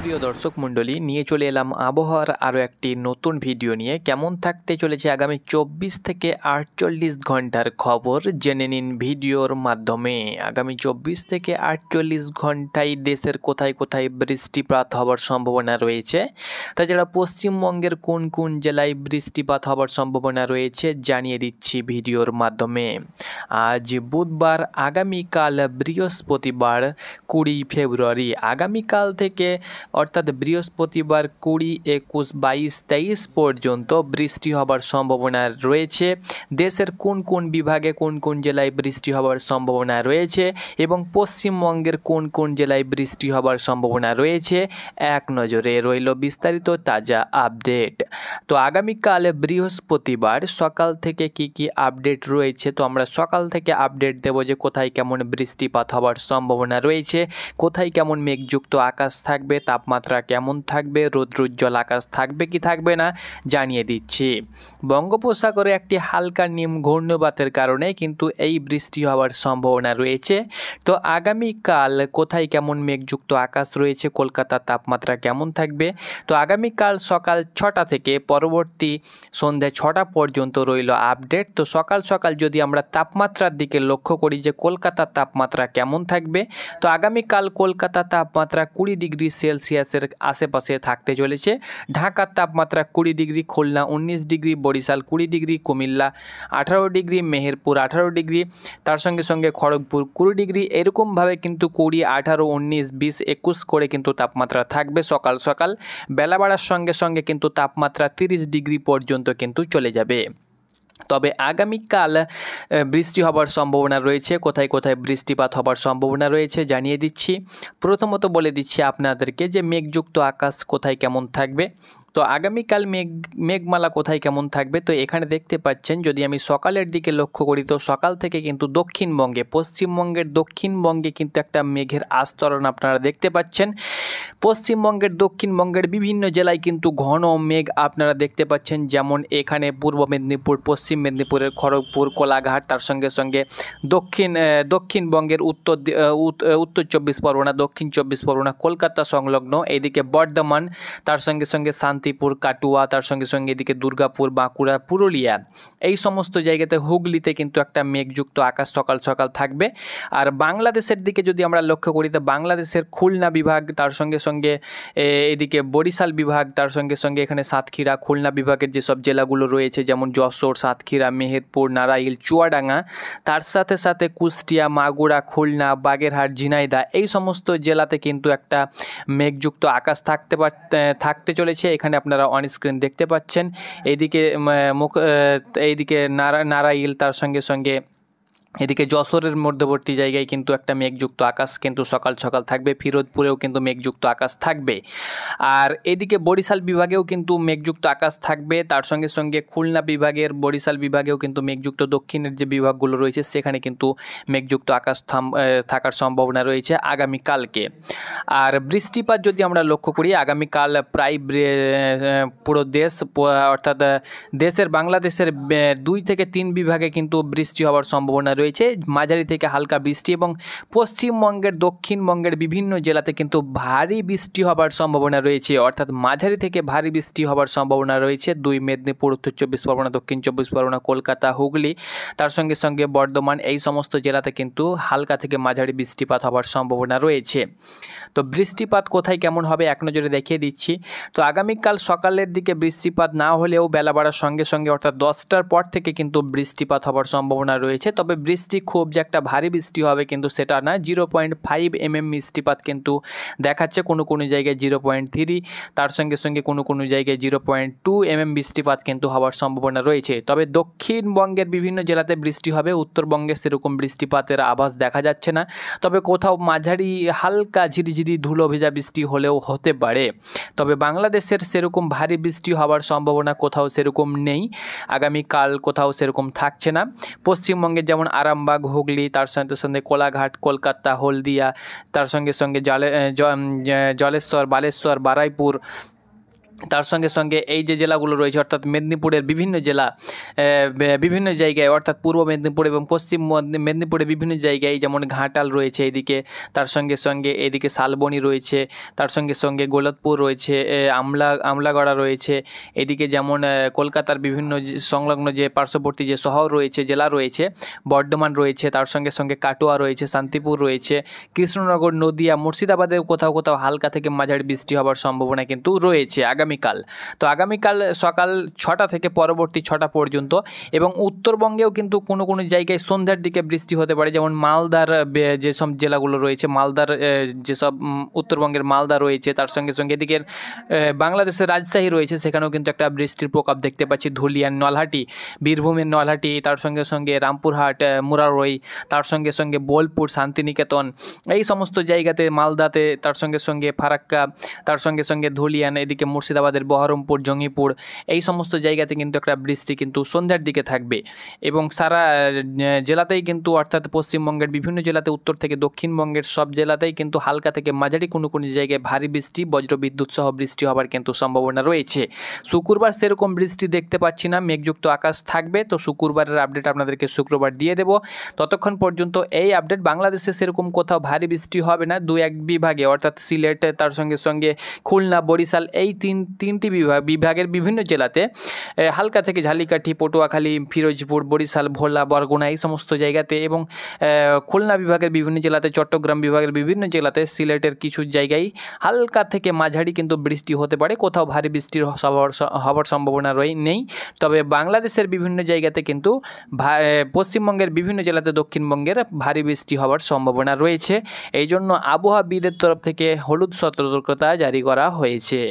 সুপ্রিয় দর্শক মণ্ডলী, নিয়ে চলে এলাম আবহাওয়ার আরও একটি নতুন ভিডিও নিয়ে। কেমন থাকতে চলেছে আগামী 24 থেকে 48 ঘন্টার খবর জেনে নিন ভিডিওর মাধ্যমে। আগামী 24 থেকে 48 ঘন্টায় দেশের কোথায় কোথায় বৃষ্টিপাত হওয়ার সম্ভাবনা রয়েছে, তাছাড়া পশ্চিমবঙ্গের কোন কোন জেলায় বৃষ্টিপাত হওয়ার সম্ভাবনা রয়েছে জানিয়ে দিচ্ছি ভিডিওর মাধ্যমে। আজ বুধবার, আগামীকাল বৃহস্পতিবার 20 ফেব্রুয়ারি। আগামীকাল থেকে অর্থাৎ বৃহস্পতিবার 20, 21, 22, 23 পর্যন্ত বৃষ্টি হবার সম্ভাবনা রয়েছে। দেশের কোন কোন বিভাগে কোন কোন জেলায় বৃষ্টি হবার সম্ভাবনা রয়েছে এবং পশ্চিমবঙ্গের কোন কোন জেলায় বৃষ্টি হবার সম্ভাবনা রয়েছে, এক নজরে রইল বিস্তারিত তাজা আপডেট। তো আগামীকাল বৃহস্পতিবার সকাল থেকে কি কি আপডেট রয়েছে, তো আমরা সকাল থেকে আপডেট দেব যে কোথায় কেমন বৃষ্টিপাত হবার সম্ভাবনা রয়েছে, কোথায় কেমন মেঘযুক্ত আকাশ থাকবে, তাপমাত্রা কেমন থাকবে, রৌদ্রোজ্জ্বল আকাশ থাকবে কি থাকবে না জানিয়ে দিচ্ছি। বঙ্গোপসাগরে একটি হালকা নিম্ন ঘূর্ণিবাতের কারণে কিন্তু এই বৃষ্টি হওয়ার সম্ভাবনা রয়েছে। তো আগামীকাল কোথায় কেমন মেঘযুক্ত আকাশ রয়েছে, কলকাতার তাপমাত্রা কেমন থাকবে, তো আগামীকাল সকাল 6টা থেকে পরবর্তী সন্ধ্যা 6টা পর্যন্ত রইল আপডেট। তো সকাল সকাল যদি আমরা তাপমাত্রার দিকে লক্ষ্য করি যে কলকাতার তাপমাত্রা কেমন থাকবে, তো আগামীকাল কলকাতার তাপমাত্রা 20 ডিগ্রি সেলসিয়াসের আশেপাশে থাকতে চলেছে। ঢাকার তাপমাত্রা 20 degree, Khulna 19 degree, Barishal 20 degree, Comilla 18 degree, Meherpur 18 degree, তার সঙ্গে সঙ্গে খড়গপুর 20 ডিগ্রি। এরকমভাবে কিন্তু 20, 18, 19, 20, 21 করে কিন্তু তাপমাত্রা থাকবে সকাল সকাল। বেলা বাড়ার সঙ্গে সঙ্গে কিন্তু তাপমাত্রা 30 ডিগ্রি পর্যন্ত কিন্তু চলে যাবে। তবে আগামীকাল বৃষ্টি হবার সম্ভাবনা রয়েছে, কোথায় কোথায় বৃষ্টিপাত হবার সম্ভাবনা রয়েছে জানিয়ে দিচ্ছি। প্রথমত বলে দিচ্ছি আপনাদেরকে যে মেঘযুক্ত আকাশ কোথায় কেমন থাকবে। তো আগামীকাল মেঘমালা কোথায় কেমন থাকবে, তো এখানে দেখতে পাচ্ছেন যদি আমি সকালের দিকে লক্ষ্য করি, তো সকাল থেকে কিন্তু দক্ষিণবঙ্গে, পশ্চিমবঙ্গের দক্ষিণবঙ্গে কিন্তু একটা মেঘের আস্তরণ আপনারা দেখতে পাচ্ছেন। পশ্চিমবঙ্গের দক্ষিণবঙ্গের বিভিন্ন জেলায় কিন্তু ঘন মেঘ আপনারা দেখতে পাচ্ছেন, যেমন এখানে পূর্ব মেদিনীপুর, পশ্চিম মেদিনীপুরের খড়গপুর, কোলাঘাট, তার সঙ্গে সঙ্গে দক্ষিণবঙ্গের উত্তর 24 পরগনা, দক্ষিণ 24 পরগনা, কলকাতা সংলগ্ন, এদিকে বর্ধমান, তার সঙ্গে সঙ্গে শান্তিপুর, কাটুয়া, তার সঙ্গে সঙ্গে এদিকে দুর্গাপুর, বাঁকুড়া, পুরুলিয়া, এই সমস্ত জায়গাতে, হুগলিতে কিন্তু একটা মেঘযুক্ত আকাশ সকাল সকাল থাকবে। আর বাংলাদেশের দিকে যদি আমরা লক্ষ্য করি, তো বাংলাদেশের খুলনা বিভাগ, তার সঙ্গে সঙ্গে এদিকে বরিশাল বিভাগ, তার সঙ্গে সঙ্গে এখানে সাতক্ষীরা, খুলনা বিভাগের যেসব জেলাগুলো রয়েছে যেমন যশোর, সাতক্ষীরা, মেহেরপুর, নারাইল, চুয়াডাঙ্গা, তার সাথে সাথে কুষ্টিয়া, মাগুরা, খুলনা, বাগেরহাট, ঝিনাইদহ, এই সমস্ত জেলাতে কিন্তু একটা মেঘযুক্ত আকাশ থাকতে চলেছে। এখানে আপনারা অন স্ক্রিন দেখতে পাচ্ছেন। এইদিকে নারাইল, তার সঙ্গে সঙ্গে এদিকে যশোরের মধ্যবর্তী জায়গায় কিন্তু একটা মেঘযুক্ত আকাশ কিন্তু সকাল সকাল থাকবে। ফিরোজপুরেও কিন্তু মেঘযুক্ত আকাশ থাকবে। আর এদিকে বরিশাল বিভাগেও কিন্তু মেঘযুক্ত আকাশ থাকবে। তার সঙ্গে সঙ্গে খুলনা বিভাগের, বরিশাল বিভাগেও কিন্তু মেঘযুক্ত, দক্ষিণের যে বিভাগগুলো রয়েছে সেখানে কিন্তু মেঘযুক্ত আকাশ থাকার সম্ভাবনা রয়েছে আগামীকালকে। আর বৃষ্টিপাত যদি আমরা লক্ষ্য করি, আগামীকাল প্রায় পুরো দেশ, অর্থাৎ বাংলাদেশের 2 থেকে 3 বিভাগে কিন্তু বৃষ্টি হওয়ার সম্ভাবনা রয়েছে, মাঝারি থেকে হালকা বৃষ্টি, এবং পশ্চিমবঙ্গের, দক্ষিণবঙ্গের বিভিন্ন জেলাতে কিন্তু ভারী বৃষ্টি হবার সম্ভাবনা রয়েছে, অর্থাৎ মাঝারি থেকে ভারী বৃষ্টি হবার সম্ভাবনা রয়েছে 2 মেদিনীপুর, উত্তর 24 পরগনা, দক্ষিণ 24 পরগনা, কলকাতা, হুগলি, তার সঙ্গে সঙ্গে বর্ধমান, এই সমস্ত জেলাতে কিন্তু হালকা থেকে মাঝারি বৃষ্টিপাত হবার সম্ভাবনা রয়েছে। তো বৃষ্টিপাত কোথায় কেমন হবে এক নজরে দেখিয়ে দিচ্ছি। তো আগামীকাল সকালের দিকে বৃষ্টিপাত না হলেও বেলা বাড়ার সঙ্গে সঙ্গে অর্থাৎ 10টার পর থেকে কিন্তু বৃষ্টিপাত হবার সম্ভাবনা রয়েছে। তবে বৃষ্টি খুব যে একটা ভারী বৃষ্টি হবে কিন্তু সেটা না। 0.5 mm বৃষ্টিপাত কিন্তু দেখাচ্ছে, কোনো কোনো জায়গায় 0.3, তার সঙ্গে সঙ্গে কোনো কোনো জায়গায় 0.2 mm বৃষ্টিপাত কিন্তু হওয়ার সম্ভাবনা রয়েছে। তবে দক্ষিণবঙ্গের বিভিন্ন জেলাতে বৃষ্টি হবে, উত্তরবঙ্গে সেরকম বৃষ্টিপাতের আভাস দেখা যাচ্ছে না। তবে কোথাও মাঝারি হালকা ঝিরিঝিরি ধুলো ভেজা বৃষ্টি হলেও হতে পারে। তবে বাংলাদেশের সেরকম ভারী বৃষ্টি হওয়ার সম্ভাবনা কোথাও সেরকম নেই, আগামীকাল কোথাও সেরকম থাকছে না। পশ্চিমবঙ্গের যেমন আরামবাগ, হুগলি, তার সাথে সাথে কোলাঘাট, কলকাতা, হলদিয়া, তার সঙ্গে সঙ্গে জলেশ্বর, বালেশ্বর, বারুইপুর, তার সঙ্গে সঙ্গে এই যে জেলাগুলো রয়েছে অর্থাৎ মেদিনীপুরের বিভিন্ন জেলা বিভিন্ন জায়গায় অর্থাৎ পূর্ব মেদিনীপুর এবং পশ্চিম মেদিনীপুরের বিভিন্ন জায়গায় যেমন ঘাটাল রয়েছে এইদিকে, তার সঙ্গে সঙ্গে এদিকে শালবনী রয়েছে, তার সঙ্গে সঙ্গে গোলতপুর রয়েছে, আমলাগড়া রয়েছে, এদিকে যেমন কলকাতার বিভিন্ন সংলগ্ন যে পার্শ্ববর্তী যে শহর রয়েছে, জেলা রয়েছে, বর্ধমান রয়েছে, তার সঙ্গে সঙ্গে কাটোয়া রয়েছে, শান্তিপুর রয়েছে, কৃষ্ণনগর, নদিয়া, মুর্শিদাবাদের কোথাও কোথাও হালকা থেকে মাঝারি বৃষ্টি হওয়ার সম্ভাবনা কিন্তু রয়েছে আগামীকাল। তো আগামীকাল সকাল 6টা থেকে পরবর্তী 6টা পর্যন্ত, এবং উত্তরবঙ্গেও কিন্তু কোনো কোনো জায়গায় সন্ধ্যার দিকে বৃষ্টি হতে পারে, যেমন মালদার যেসব জেলাগুলো রয়েছে, মালদার যেসব উত্তরবঙ্গের মালদা রয়েছে, তার সঙ্গে সঙ্গে এদিকে বাংলাদেশের রাজশাহী রয়েছে, সেখানেও কিন্তু একটা বৃষ্টির প্রকোপ দেখতে পাচ্ছি। ধুলিয়ান, নলহাটি, বীরভূমের নলহাটি, তার সঙ্গে সঙ্গে রামপুরহাট, মুরারই, তার সঙ্গে সঙ্গে বোলপুর, শান্তিনিকেতন, এই সমস্ত জায়গাতে, মালদাতে, তার সঙ্গে সঙ্গে ফারাক্কা, তার সঙ্গে সঙ্গে ধুলিয়ান, এদিকে মুর্শিদাবাদের বহরমপুর, জঙ্গিপুর, এই সমস্ত জায়গাতে কিন্তু একটা বৃষ্টি কিন্তু সন্ধ্যার দিকে থাকবে। এবং সারা জেলাতেই কিন্তু অর্থাৎ পশ্চিমবঙ্গের বিভিন্ন জেলাতে, উত্তর থেকে দক্ষিণবঙ্গের সব জেলাতেই কিন্তু হালকা থেকে মাঝারি কোনো কোনো জায়গায় ভারী বৃষ্টি, বজ্রবিদ্যুৎ সহ বৃষ্টি হবার কিন্তু সম্ভাবনা রয়েছে। শুক্রবার সেরকম বৃষ্টি দেখতে পাচ্ছি না, মেঘযুক্ত আকাশ থাকবে। তো শুক্রবারের আপডেট আপনাদেরকে শুক্রবার দিয়ে দেব। ততক্ষণ পর্যন্ত এই আপডেট, বাংলাদেশে সেরকম কোথাও ভারী বৃষ্টি হবে না, 2-1 বিভাগে অর্থাৎ সিলেট, তার সঙ্গে সঙ্গে খুলনা, বরিশাল, এই তিনটি বিভাগের বিভিন্ন জেলাতে হালকা থেকে ঝালিকাঠি, পটুয়াখালী, ফিরোজপুর, বরিশাল, ভোলা, বরগুনা, এই সমস্ত জায়গাতে, এবং খুলনা বিভাগের বিভিন্ন জেলাতে, চট্টগ্রাম বিভাগের বিভিন্ন জেলাতে, সিলেটের কিছু জায়গায় হালকা থেকে মাঝারি কিন্তু বৃষ্টি হতে পারে, কোথাও ভারী বৃষ্টির হওয়ার সম্ভাবনা নেই। তবে বাংলাদেশের বিভিন্ন জায়গাতে কিন্তু পশ্চিমবঙ্গের বিভিন্ন জেলাতে, দক্ষিণবঙ্গের ভারী বৃষ্টি হওয়ার সম্ভাবনা রয়েছে। এই জন্য আবহাওয়াবিদের তরফ থেকে হলুদ সতর্কতা জারি করা হয়েছে।